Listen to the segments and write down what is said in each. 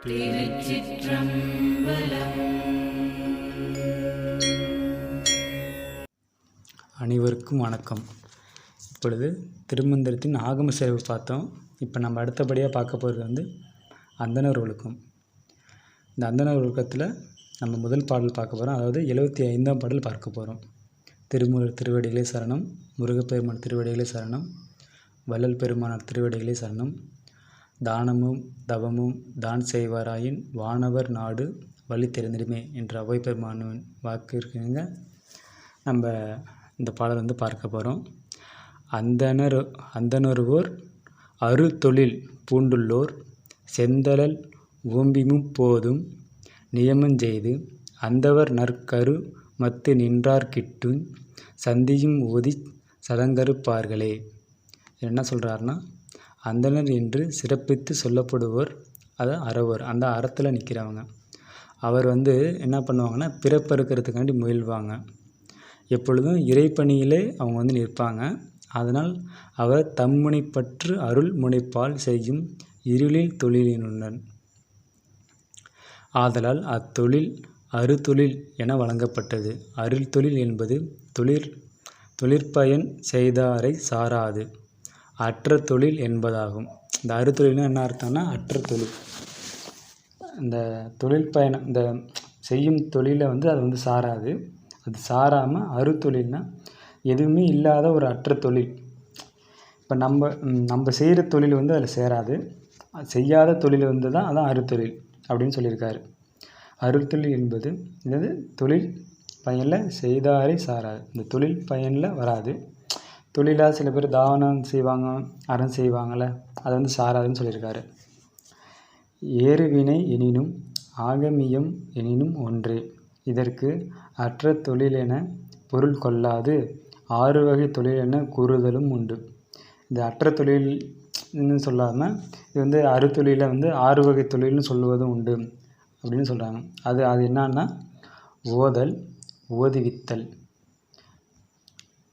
திருச்சிற்றம்பலம். அனைவருக்கும் வணக்கம். இப்பொழுது திருமந்திரத்தின் ஆகம சேவை பார்த்தோம். இப்போ நம்ம அடுத்தபடியாக பார்க்க போகிறது அந்தணர் ஒழுக்கம். இந்த அந்தணர் ஒழுக்கத்தில் நம்ம முதல் பாடல் பார்க்க போகிறோம். அதாவது 75ஆம் பாடல் பார்க்க போகிறோம். திருமூலர் திருவடிகளே சரணம், முருகப்பெருமான் திருவடிகளே சரணம், வள்ளல் பெருமானார் திருவடிகளே சரணம். தானமும் தவமும் தான் செய்வாராயின் வானவர் நாடு வழி தெரிந்திடுமே என்ற அவை பெருமானின் வாக்கு இருக்குங்க. நம்ம இந்த பாடல் பார்க்க போகிறோம். அந்தணருவோர் அரு தொழில் பூண்டுள்ளோர் செந்தழல் ஓம்பிமும் போதும் நியமஞ்செய்து அந்தவர் நற்கரு மத்து நின்றார் கிட்டும் சந்தியும் ஓதி சதங்கருப்பார்களே. என்ன சொல்கிறாருன்னா, அந்தணர் என்று சிறப்பித்து சொல்லப்படுவோர் அது அறவர், அந்த அறத்தில் நிற்கிறவங்க. அவர் என்ன பண்ணுவாங்கன்னா, பிறப்பறுக்கிறதுக்காண்டி முயல்வாங்க. எப்பொழுதும் இறைப்பணியிலே அவங்க நிற்பாங்க. அதனால் அவர் தம்முனைப்பற்று அருள் முனைப்பால் செய்யும் இருளில் தொழிலினுடன் ஆதலால் அத்தொழில் அறுதொழில் என வழங்கப்பட்டது. அருள் தொழில் என்பது தொழிற்பயன் செய்தாரை சாராது அற்ற தொழில் என்பதாகும். இந்த அறுதொழில்னா என்ன அர்த்தம்னா, அற்ற தொழில். இந்த தொழில் பயணம், இந்த செய்யும் தொழிலை அது சாராது. அது சாராமல் அறுதொழில்னா எதுவுமே இல்லாத ஒரு அற்ற தொழில். இப்போ நம்ம செய்கிற தொழில் அதில் சேராது. செய்யாத தொழில் தான் அதான் அறுதொழில் அப்படின்னு சொல்லியிருக்காரு. அறுதொழில் என்பது இது தொழில் பயனில் செய்தாரை சாராது. இந்த தொழில் பயனில் வராது. தொழிலாக சில பேர் தானம் செய்வாங்க, அறம் செய்வாங்கள்ல, அது சாராதுன்னு சொல்லியிருக்காரு. ஏறுவினை எனினும் ஆகமியம் எனினும் ஒன்றே. இதற்கு அற்ற தொழில் என பொருள் கொள்ளாது 6 வகை தொழில் என கூறுதலும் உண்டு. இந்த அற்ற தொழில்னு சொல்லாமல் இது அறுதொழிலை 6 வகை தொழில்னு சொல்லுவதும் உண்டு அப்படின்னு சொல்கிறாங்க. அது என்னன்னா, ஓதல், ஓதுவித்தல்,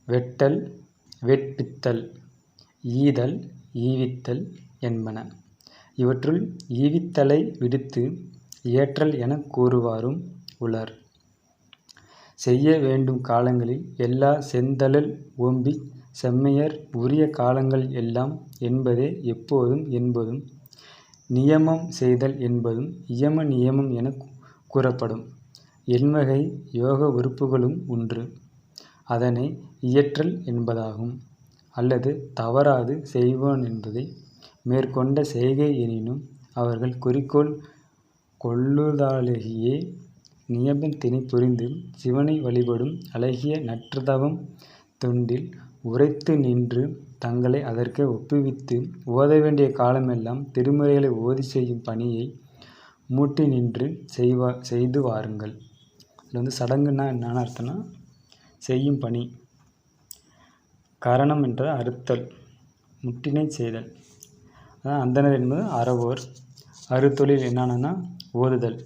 வெட்டல், வேட்பித்தல், ஈதல், ஈவித்தல் என்பன. இவற்றுள் ஈவித்தலை விடுத்து ஏற்றல் என கூறுவாரும் உளர். செய்ய வேண்டும் காலங்களில் எல்லா செந்தழல் ஓம்பி செம்மையர் உரிய காலங்கள் எல்லாம் என்பதே எப்போதும் என்பதும் நியமம் செய்தல் என்பதும் இயம நியமம் என கூறப்படும். எண்வகை யோக உறுப்புகளும் ஒன்று. அதனை இயற்றல் என்பதாகும். அல்லது தவறாது செய்வான் என்பதை மேற்கொண்ட செய்கை எனினும் அவர்கள் குறிக்கோள் கொள்ளுதலாகிய நியமத்தினை புரிந்து சிவனை வழிபடும் அழகிய நற்றதவம் தொண்டில் உரைத்து நின்று தங்களை அதற்கு ஒப்புவித்து ஓத வேண்டிய காலமெல்லாம் திருமுறைகளை ஓதி செய்யும் பணியை மூட்டி நின்று செய்து வாருங்கள். அதில் சடங்குன்னா என்னென்ன அர்த்தம்னா, செய்யும் பணி. கரணம் என்ற அறுத்தல், முட்டினை செய்தல். அதான் அந்தணர் என்பது அறவோர். அறுதொழில் என்னன்னா ஓதுதல்.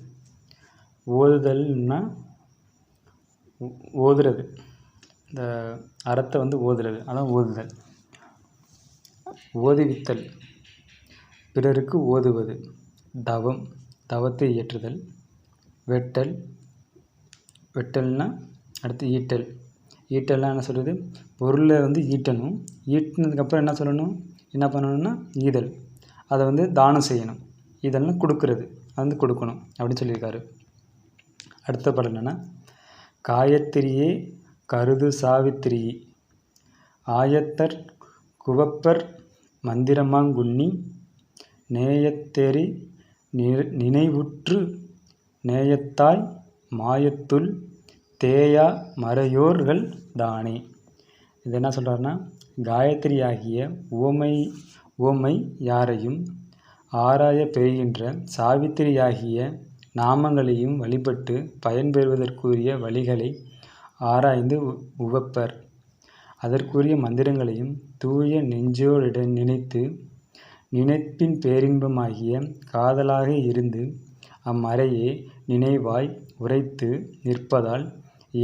ஓதுதல்னா ஓதுறது, இந்த அறத்தை ஓதுறது, அதான் ஓதுதல். ஓதுவித்தல், பிறருக்கு ஓதுவது. தவம், தவத்தை இயற்றுதல். வெட்டல், வெட்டல்னா அடுத்து ஈட்டல். ஈட்டல்லாம் என்ன சொல்கிறது, பொருளை ஈட்டணும். ஈட்டினதுக்கப்புறம் என்ன பண்ணணும்னா ஈதல். அதை தானம் செய்யணும். இதெல்லாம் கொடுக்கறது, அது கொடுக்கணும் அப்படின்னு சொல்லியிருக்காரு. அடுத்த பாடல் என்னென்னா, காயத்திரியே கருது சாவித்திரி ஆயத்தர் குவப்பர் மந்திரமாங்குண்ணி நேயத்தெறி நினைவுற்று நேயத்தாய் மாயத்துள் தேயா மறையோர்கள் தானே. இது என்ன சொல்கிறாருன்னா, காயத்ரியாகிய ஓமை யாரையும் ஆராய பெறுகின்ற சாவித்திரியாகிய நாமங்களையும் வழிபட்டு பயன்பெறுவதற்குரிய வழிகளை ஆராய்ந்து உவப்பர். அதற்குரிய மந்திரங்களையும் தூய நெஞ்சோடு நினைத்து நினைப்பின் பேரின்பமாகிய காதலாக இருந்து அம்மறையே நினைவாய் உரைத்து நிற்பதால்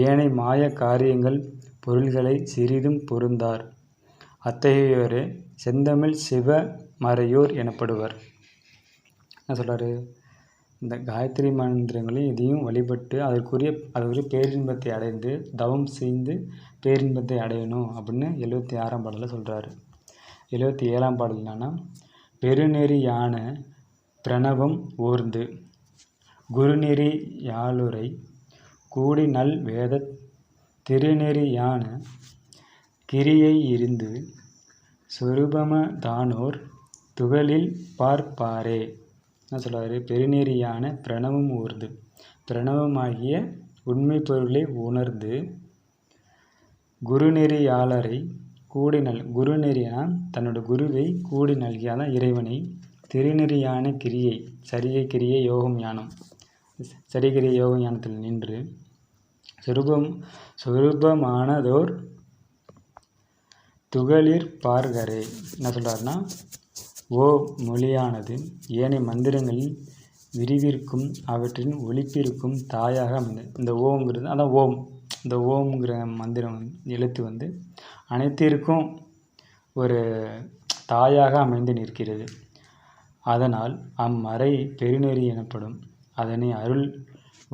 ஏனை மாய காரியங்கள் பொருள்களை சிறிதும் பொருந்தார். அத்தகையோரே செந்தமிழ் சிவ மறையோர் எனப்படுவர். என்ன சொல்கிறாரு, இந்த காயத்ரி மந்திரங்களையும் இதையும் வழிபட்டு அதற்குரிய பேரின்பத்தை அடைந்து தவம் செய்து பேரின்பத்தை அடையணும் அப்படின்னு 76ஆம் பாடலில் சொல்கிறாரு. 77ஆம் பாடல் என்னன்னா, பெருநெறி யான பிரணவம் ஓர்ந்து குருநெறி யாளுரை கூடி நல் வேத திருநெறி யான கிரியை இருந்து சொரூபம தானோர் துகளில் பார்ப்பாரே. என்ன சொல்கிறாரு? பெருநெறியான பிரணவம் ஊர்ந்து, பிரணவமாகிய உண்மை பொருளை உணர்ந்து குருநெறியாளரை கூடி குருநெறினா தன்னோட குருவை கூடி நல்கியாதான் இறைவனை திருநெறியான கிரியை சரியை கிரியை யோகம் ஞானம் சரிகிரிய யோக ஞானத்தில் நின்று சொரூபமானதோர் துகளிர் பார்கரே. என்ன சொல்கிறாருன்னா, ஓ மொழியானது ஏனைய மந்திரங்களில் விரிவிற்கும் அவற்றின் ஒலிப்பிற்கும் தாயாக அமைந்தது. இந்த ஓம்ங்கிறது அதான் ஓம். இந்த ஓம்ங்கிற மந்திரம் எழுத்து அனைத்திற்கும் ஒரு தாயாக அமைந்து நிற்கிறது. அதனால் அம்மறை பெருநெறி எனப்படும். அதனை அருள்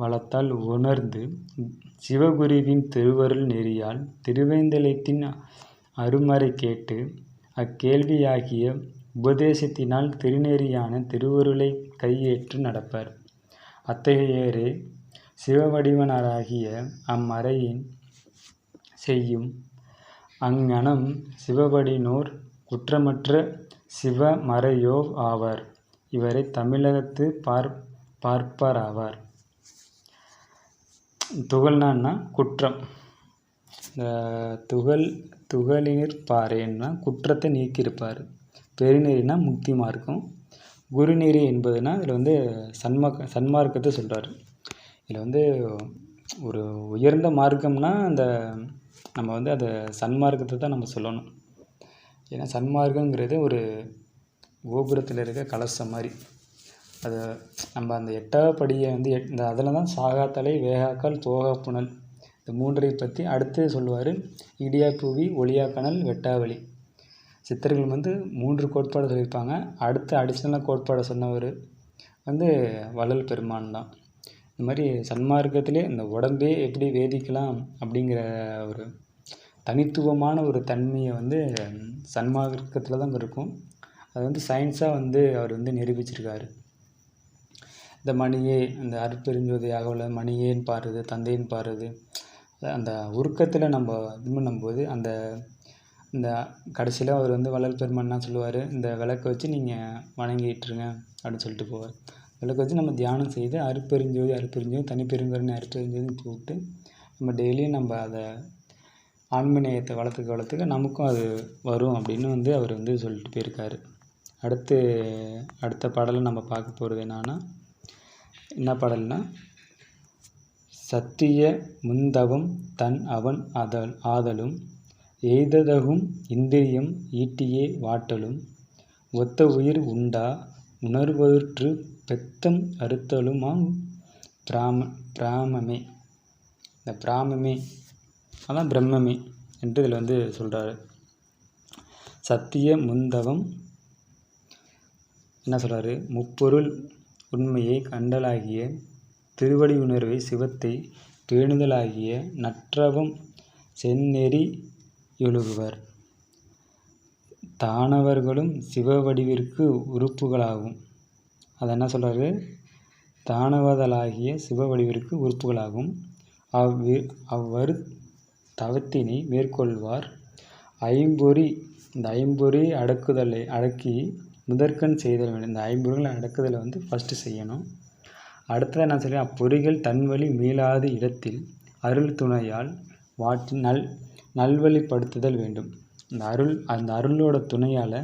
வளத்தால் உணர்ந்து சிவகுருவின் திருவருள் நெறியால் திருவேந்தலத்தின் அருமறை கேட்டு அக்கேள்வியாகிய உபதேசத்தினால் திருநெறியான திருவருளை கையேற்று நடப்பர். அத்தகையோரே சிவவடிவனாராகிய அம்மறையின் செய்யும் அங்ஙனம் சிவவடினோர் குற்றமற்ற சிவமறையோர் ஆவர். இவரை தமிழகத்து பார்ப்பராவார். துகள்னா குற்றம். இந்த துகளிர் பாறைன்னா குற்றத்தை நீக்கியிருப்பார். பெருநெறினா முக்தி மார்க்கம். குருநெறி என்பதுனா இதில் சன்மார்க்கத்தை சொல்கிறார். இதில் ஒரு உயர்ந்த மார்க்கம்னா நம்ம அதை சன்மார்க்கத்தை தான் நம்ம சொல்லணும். ஏன்னா சன்மார்க்கங்கிறது ஒரு கோபுரத்தில் இருக்க கலசம் மாதிரி. அதை நம்ம அந்த 8ஆவது படியை இந்த அதில் தான் சாகாத்தலை வேகாக்கால் தோகா புனல் இந்த 3ஐ பற்றி அடுத்து சொல்லுவார். இடியா புவி ஒளியா கனல் வெட்டாவளி. சித்தர்கள் 3 கோட்பாடு சொல்லியிருப்பாங்க. அடுத்து அடிஷ்னலாக கோட்பாடை சொன்னவர் வள்ளல் பெருமான் தான். இந்த மாதிரி சன்மார்க்கத்திலே இந்த உடம்பே எப்படி வேதிக்கலாம் அப்படிங்கிற ஒரு தனித்துவமான ஒரு தன்மையை சன்மார்க்கத்தில் தான் இருக்கும். அது சயின்ஸாக அவர் நிரூபிச்சிருக்காரு. இந்த மணியே அந்த அருட்பெருஞ்சோதியாக உள்ள மணியேன்னு பாடுறது, தந்தைன்னு பாடுறது, அந்த உருக்கத்தில் நம்ம இது பண்ணும்போது இந்த கடைசியில் அவர் வள்ளல் பெருமான் தான் சொல்லுவார், இந்த விளக்கை வச்சு நீங்கள் வணங்கிட்டுருங்க அப்படின்னு சொல்லிட்டு போவார். விளக்கை வச்சு நம்ம தியானம் செய்து அருட்பெருஞ்சோதி தனிப்பெருங்கருணை அருட்பெருஞ்சோதின்னு கூப்பிட்டு நம்ம டெய்லியும் நம்ம அதை ஆன்மீகத்தை வளர்த்துக்க நமக்கும் அது வரும் அப்படின்னு அவர் சொல்லிட்டு போயிருக்காரு. அடுத்த பாடலை நம்ம பார்க்க போகிறது என்ன பாடல்னா, சத்திய முந்தவம் தன் அவன் ஆதலும் எய்ததகும் இந்திரியம் ஈட்டியே வாட்டலும் ஒத்த உயிர் உண்டா உணர்வற்று பெத்தம் அறுத்தலுமாம் பிராமமே. இந்த பிராமமே அதான் பிரம்மமே என்று இதில் சொல்கிறாரு. சத்திய முந்தவம் என்ன சொல்கிறாரு? முப்பொருள் உண்மையை கண்டலாகிய திருவடி உணர்வை சிவத்தை பேணுதலாகிய நற்றவம் செந்நெறி எழுகுவர். தானவர்களும் சிவ வடிவிற்கு உறுப்புகளாகும். அதை என்ன சொல்கிறாரு? தானவதலாகிய சிவ வடிவிற்கு உறுப்புகளாகும். அவ்வரு தவத்தினை மேற்கொள்வார். ஐம்பொறி இந்த ஐம்பொறி அடக்கி முதற்கண் செய்தல் வேண்டும். இந்த ஐம்பொறிகளை அடக்குதலை ஃபஸ்ட்டு செய்யணும். அடுத்தது என்ன சொல்லி, அப்பொறிகள் தன்வழி மீளாத இடத்தில் அருள் துணையால் வாட்டி நல்வழிப்படுத்துதல் வேண்டும். அந்த அருளோட துணையால்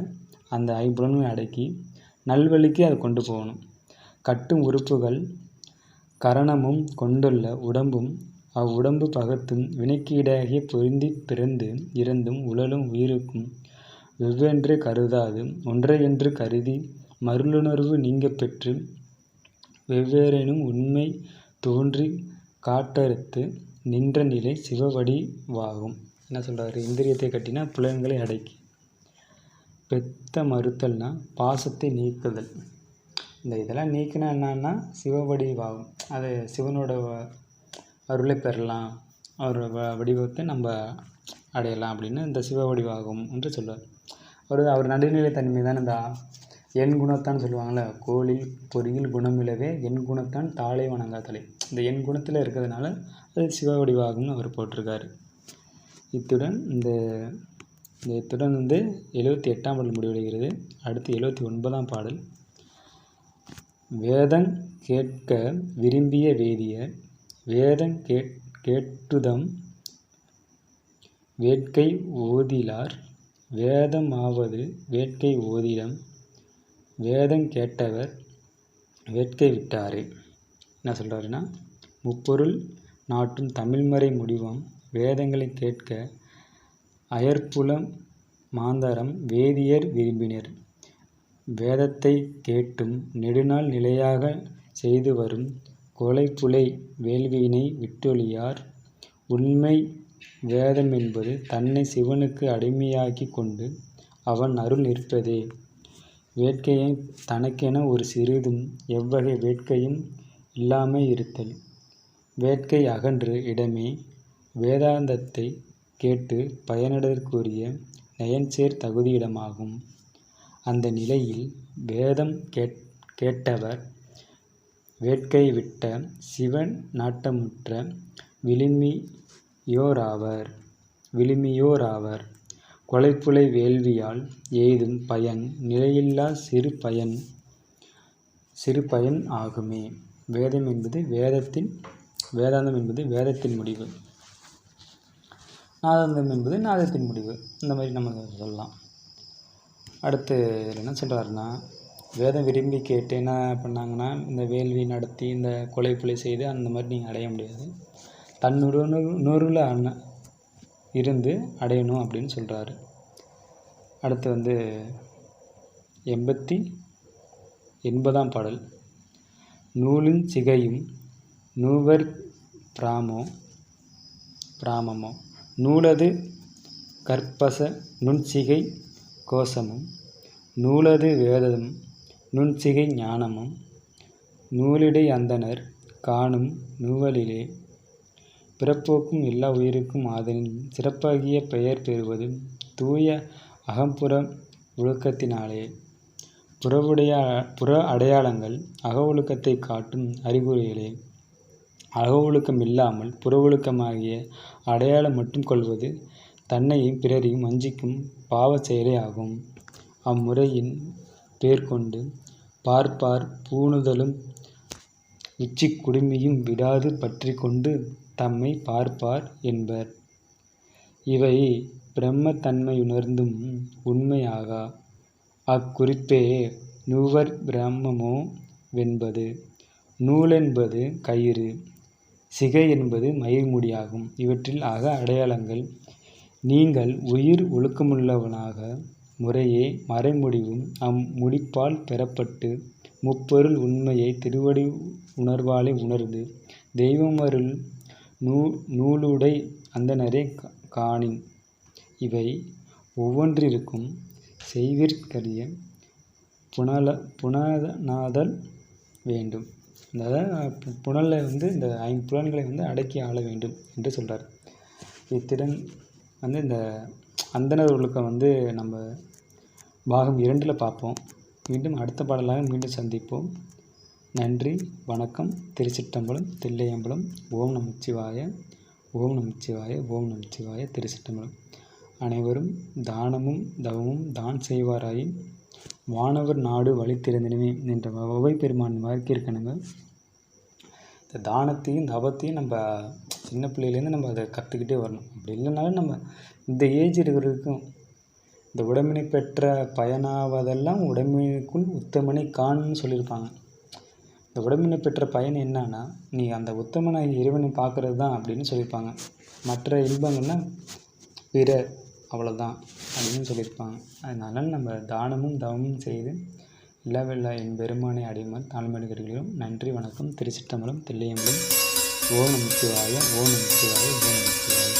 அந்த ஐம்பொருளையும் அடக்கி நல்வழிக்கு அதை கொண்டு போகணும். கட்டும் உறுப்புகள் கரணமும் கொண்டுள்ள உடம்பும் அவ்வுடம்பு பகத்தும் வினைக்கு ஈடாகிய பொருந்தி பிறந்து இறந்தும் உழலும் உயிருக்கும் வெவ்வென்று கருதாது ஒன்றையென்று கருதி மருளுணர்வு நீங்க பெற்று வெவ்வேறெனும் உண்மை தோன்றி காட்டறுத்து நின்ற நிலை சிவவடிவாகும். என்ன சொல்கிறாரு? இந்திரியத்தை கட்டினா புலன்களை அடக்கி பெத்த மறுத்தல்னா பாசத்தை நீக்குதல். இதெல்லாம் நீக்கினா என்னன்னா சிவவடிவாகும். அது சிவனோட அருளை பெறலாம், அவர் வடிவத்தை நம்ம அடையலாம் அப்படின்னு இந்த சிவ வடிவாகும் என்று சொல்லுவார். அவர் நடுநிலை தன்மை தான் இந்த எண் குணத்தான் சொல்லுவாங்கள்ல, கோளில் பொறியில் குணமிலவே எண் குணத்தான் தாளை வணங்காதலை. இந்த எண் குணத்தில் இருக்கிறதுனால அது சிவ வடிவாகும்னு அவர் போட்டிருக்காரு. இத்துடன் இத்துடன் 78ஆம் பாடல் முடிவடைகிறது. அடுத்து 79ஆம் பாடல். வேதங் கேட்க விரும்பிய வேதியர் வேதங் கேட்டுதம் வேட்கை ஓதிலார் வேதமாவது வேட்கை ஓதிடம் வேதங் கேட்டவர் வேட்கை விட்டாரே. என்ன சொல்கிறாருன்னா, முப்பொருள் நாட்டும் தமிழ்மறை முடிவம் வேதங்களை கேட்க அயற்புலம் மாந்தரம் வேதியர் விரும்பினர். வேதத்தை கேட்டும் நெடுநாள் நிலையாக செய்து வரும் கொலைப்புலை வேள்வியினை விட்டொழியார். உண்மை வேதமென்பது தன்னை சிவனுக்கு அடிமையாக்கி கொண்டு அவன் அருள் நிற்பதே. வேட்கையை தனக்கென ஒரு சிறிதும் எவ்வகை வேட்கையும் இல்லாமை இருத்தல். வேட்கை அகன்று இடமே வேதாந்தத்தை கேட்டு பயனடற்குரிய நயன்சேர் தகுதியிடமாகும். அந்த நிலையில் வேதம் கேட்டவர் வேட்கை விட்ட சிவன் நாட்டமுற்ற விழுமியோராவர். கொலைப்புலை வேள்வியால் எய்தும் பயன் நிலையில்லா சிறு பயன் ஆகுமே. வேதாந்தம் என்பது வேதத்தின் முடிவு, நாதாந்தம் என்பது நாதத்தின் முடிவு. இந்த மாதிரி நம்ம சொல்லலாம். அடுத்து என்ன சொல்கிறாருன்னா, வேதம் விரும்பி கேட்டு என்ன பண்ணாங்கன்னா, இந்த வேள்வி நடத்தி இந்த கொலைப்புலை செய்து அந்த மாதிரி நீங்கள் அடைய முடியாது. தன்னுருள இருந்து அடையணும் அப்படின்னு சொல்கிறாரு. அடுத்து 80ஆம் பாடல். நூலுஞ் சிகையும் நூவர் பிராமமோ நூலது கற்பச நுண்சிகை கோஷமும் நூலது வேதமும் நுண்சிகை ஞானமும் நூலிடை அந்தணர் காணும் நுவலிலே. பிறப்போக்கும் எல்லா உயிருக்கும் ஆதலின் சிறப்பாகிய பெயர் பெறுவது தூய அகம்புற ஒழுக்கத்தினாலே. புற அடையாளங்கள் அக ஒழுக்கத்தை காட்டும் அறிகுறிகளே. அக ஒழுக்கம் இல்லாமல் புற ஒழுக்கமாகிய அடையாளம் மட்டும் கொள்வது தன்னையும் பிறரையும் வஞ்சிக்கும் பாவச் செயலே ஆகும். அம்முறையின் பேர்கொண்டு பார்ப்பார் பூணுதலும் உச்சிக் குடுமியும் விடாது பற்றி கொண்டு தம்மை பார்ப்பார் என்பர். இவை பிரம்மத்தன்மையுணர்ந்தும் உண்மை ஆகா. அக்குறிப்பே நூவர் பிரம்மமோ வென்பது. நூலென்பது கயிறு, சிகை என்பது மயிர்முடியாகும். இவற்றில் அக அடையாளங்கள் நீங்கள் உயிர் ஒழுக்கமுள்ளவனாக முறையே மறைமுடிவும் முடிப்பால் பெறப்பட்டு முப்பொருள் உண்மையை திருவடி உணர்வாலே உணர்ந்து தெய்வமருள் நூலுடை அந்தணரே காணின். இவை ஒவ்வொன்றிற்கும் செய்விற்கரிய புனனாதல் வேண்டும். அதாவது புனலில் இந்த 5 புலன்களை அடக்கி ஆள வேண்டும் என்று சொல்கிறார். இத்துடன் இந்த அந்தணர் ஒழுக்கம் நம்ம பாகம் 2 பார்ப்போம். மீண்டும் அடுத்த பாடலாக மீண்டும் சந்திப்போம். நன்றி, வணக்கம். திருச்சிற்றம்பலம், தில்லையம்பலம். ஓம் நமச்சிவாய, ஓம் நமச்சிவாய, ஓம் நமச்சிவாய. திருச்சிற்றம்பலம். அனைவரும் தானமும் தவமும் தான் செய்வாராயின் வானவர் நாடு வழித்திறந்தினமே என்ற வவை பெருமான் வாக்கியிருக்கணுங்க. இந்த தானத்தையும் தவத்தையும் நம்ம சின்ன பிள்ளையிலேருந்து நம்ம அதை கற்றுக்கிட்டே வரணும். அப்படி இல்லைனாலும் நம்ம இந்த ஏஜ் இருக்கிறதுக்கும் இந்த உடம்பினை பெற்ற பயனாவதெல்லாம் உடம்பினுக்குள் உத்தமனை காணுன்னு சொல்லியிருப்பாங்க. இந்த உடம்பினை பெற்ற பயன் என்னன்னா, நீ அந்த உத்தமனை இறைவனை பார்க்கறது தான் அப்படின்னு சொல்லியிருப்பாங்க. மற்ற இன்பங்கள்லாம் பிற அவ்வளோதான் அப்படின்னு சொல்லியிருப்பாங்க. அதனால் நம்ம தானமும் தவமும் செய்து இல்லவெல்ல என் பெருமானை அடையுமாறு தாழ்மையோடு கேட்டுக்கொள்கிறோம். நன்றி, வணக்கம். திருச்சிற்றம்பலம், தில்லையம்பலம். ஓம் நமச்சிவாய, ஓம் நமச்சிவாய, ஓம் நமச்சிவாய.